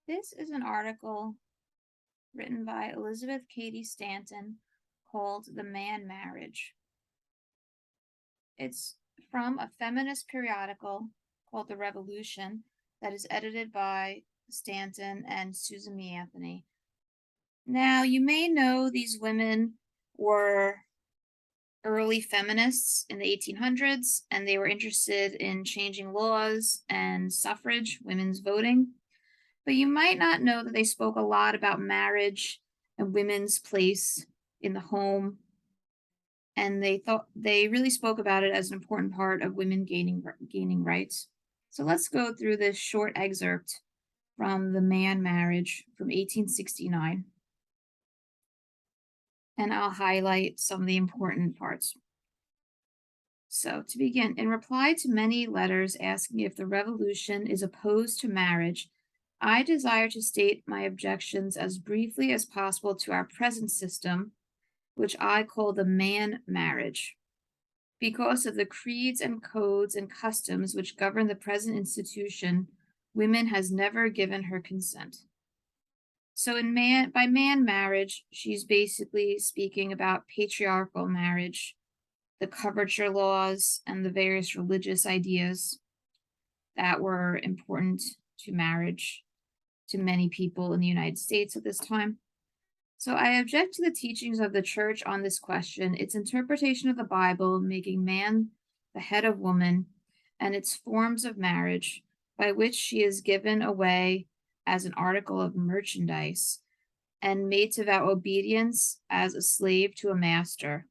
This is an article written by Elizabeth Cady Stanton called The Man Marriage. It's from a feminist periodical called The Revolution that is edited by Stanton and Susan B. Anthony. Now, you may know these women were early feminists in the 1800s, and they were interested in changing laws and suffrage, women's voting. But you might not know that they spoke a lot about marriage and women's place in the home, and they really spoke about it as an important part of women gaining rights. So let's go through this short excerpt from The Man Marriage from 1869, and I'll highlight some of the important parts. So, to begin, in reply to many letters asking if the revolution is opposed to marriage, I desire to state my objections as briefly as possible to our present system, which I call the man marriage, because of the creeds and codes and customs which govern the present institution. Women has never given her consent. So, by man marriage, she's basically speaking about patriarchal marriage, the coverture laws, and the various religious ideas that were important to marriage to many people in the United States at this time. So I object to the teachings of the church on this question, its interpretation of the Bible, making man the head of woman, and its forms of marriage, by which she is given away as an article of merchandise and made to vow obedience as a slave to a master,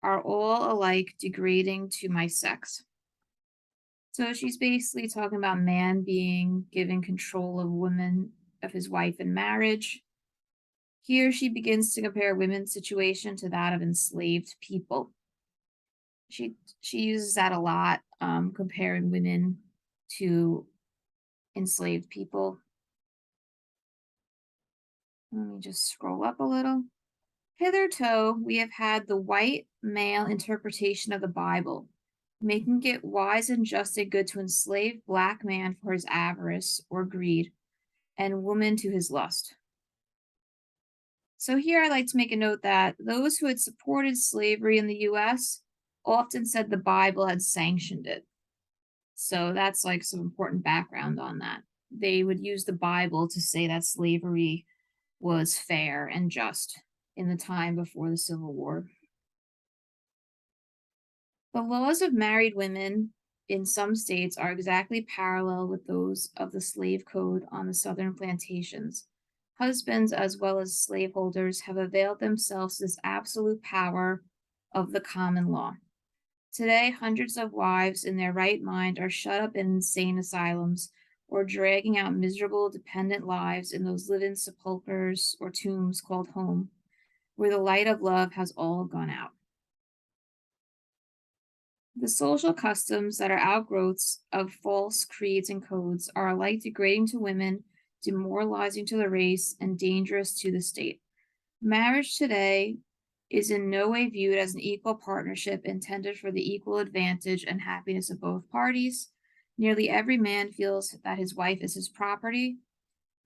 are all alike degrading to my sex. So she's basically talking about man being given control of women, of his wife in marriage. Here she begins to compare women's situation to that of enslaved people. She uses that a lot, comparing women to enslaved people. Let me just scroll up a little. Hitherto, we have had the white male interpretation of the Bible, making it wise and just and good to enslave black man for his avarice or greed, and woman to his lust. So here I'd like to make a note that those who had supported slavery in the US often said the Bible had sanctioned it. So that's like some important background on that. They would use the Bible to say that slavery was fair and just in the time before the Civil War. The laws of married women in some states are exactly parallel with those of the slave code on the southern plantations. Husbands, as well as slaveholders, have availed themselves of this absolute power of the common law. Today, hundreds of wives in their right mind are shut up in insane asylums or dragging out miserable dependent lives in those live-in sepulchres or tombs called home, where the light of love has all gone out. The social customs that are outgrowths of false creeds and codes are alike degrading to women, demoralizing to the race, and dangerous to the state. Marriage today is in no way viewed as an equal partnership intended for the equal advantage and happiness of both parties. Nearly every man feels that his wife is his property,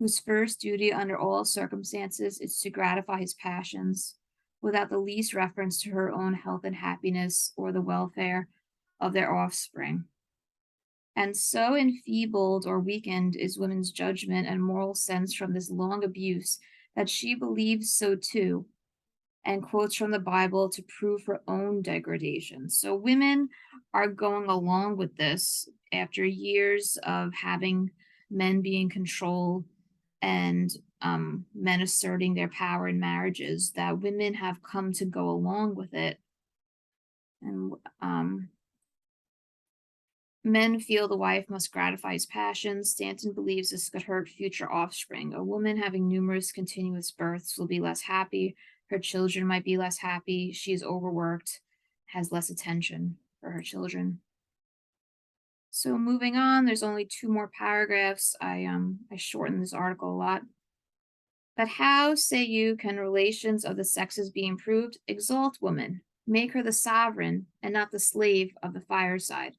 whose first duty under all circumstances is to gratify his passions, without the least reference to her own health and happiness or the welfare of their offspring. And so enfeebled or weakened is woman's judgment and moral sense from this long abuse that she believes so too, and quotes from the Bible to prove her own degradation. So women are going along with this after years of having men be in control and men asserting their power in marriages, that women have come to go along with it. And men feel the wife must gratify his passions. Stanton believes this could hurt future offspring. A woman having numerous continuous births will be less happy. Her children might be less happy. She is overworked, has less attention for her children. So moving on, there's only 2 more paragraphs. I shortened this article a lot. But how, say you, can relations of the sexes be improved? Exalt woman, make her the sovereign and not the slave of the fireside.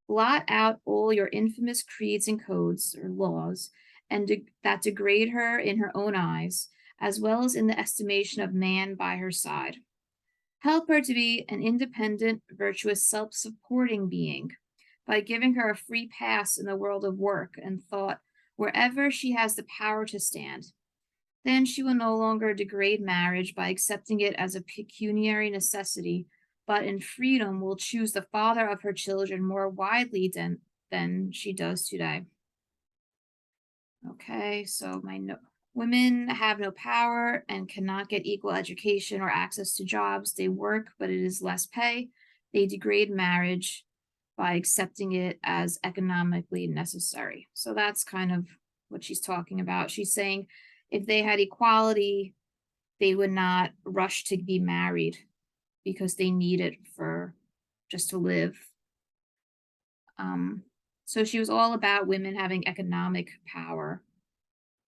Blot out all your infamous creeds and codes or laws, and that degrade her in her own eyes, as well as in the estimation of man by her side. Help her to be an independent, virtuous, self supporting being by giving her a free pass in the world of work and thought wherever she has the power to stand. Then she will no longer degrade marriage by accepting it as a pecuniary necessity, but in freedom will choose the father of her children more widely than she does today. Okay, so my no women have no power and cannot get equal education or access to jobs. They work, but it is less pay. They degrade marriage by accepting it as economically necessary. So that's kind of what she's talking about. She's saying if they had equality, they would not rush to be married because they need it for just to live. Um, so she was all about women having economic power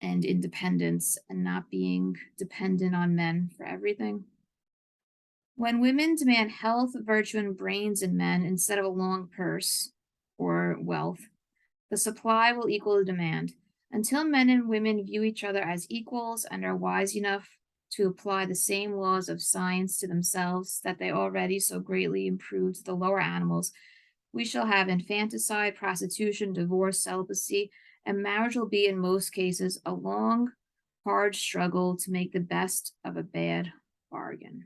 and independence and not being dependent on men for everything. When women demand health, virtue, and brains in men instead of a long purse or wealth, the supply will equal the demand. Until men and women view each other as equals and are wise enough to apply the same laws of science to themselves that they already so greatly improved the lower animals, we shall have infanticide, prostitution, divorce, celibacy, and marriage will be, in most cases, a long, hard struggle to make the best of a bad bargain.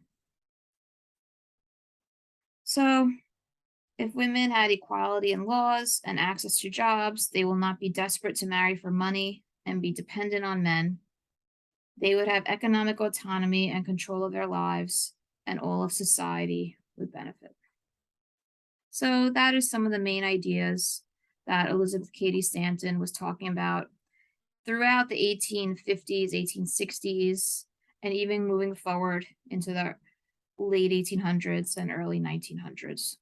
So, if women had equality in laws and access to jobs, they will not be desperate to marry for money and be dependent on men. They would have economic autonomy and control of their lives, and all of society would benefit. So that is some of the main ideas that Elizabeth Cady Stanton was talking about throughout the 1850s, 1860s, and even moving forward into the late 1800s and early 1900s.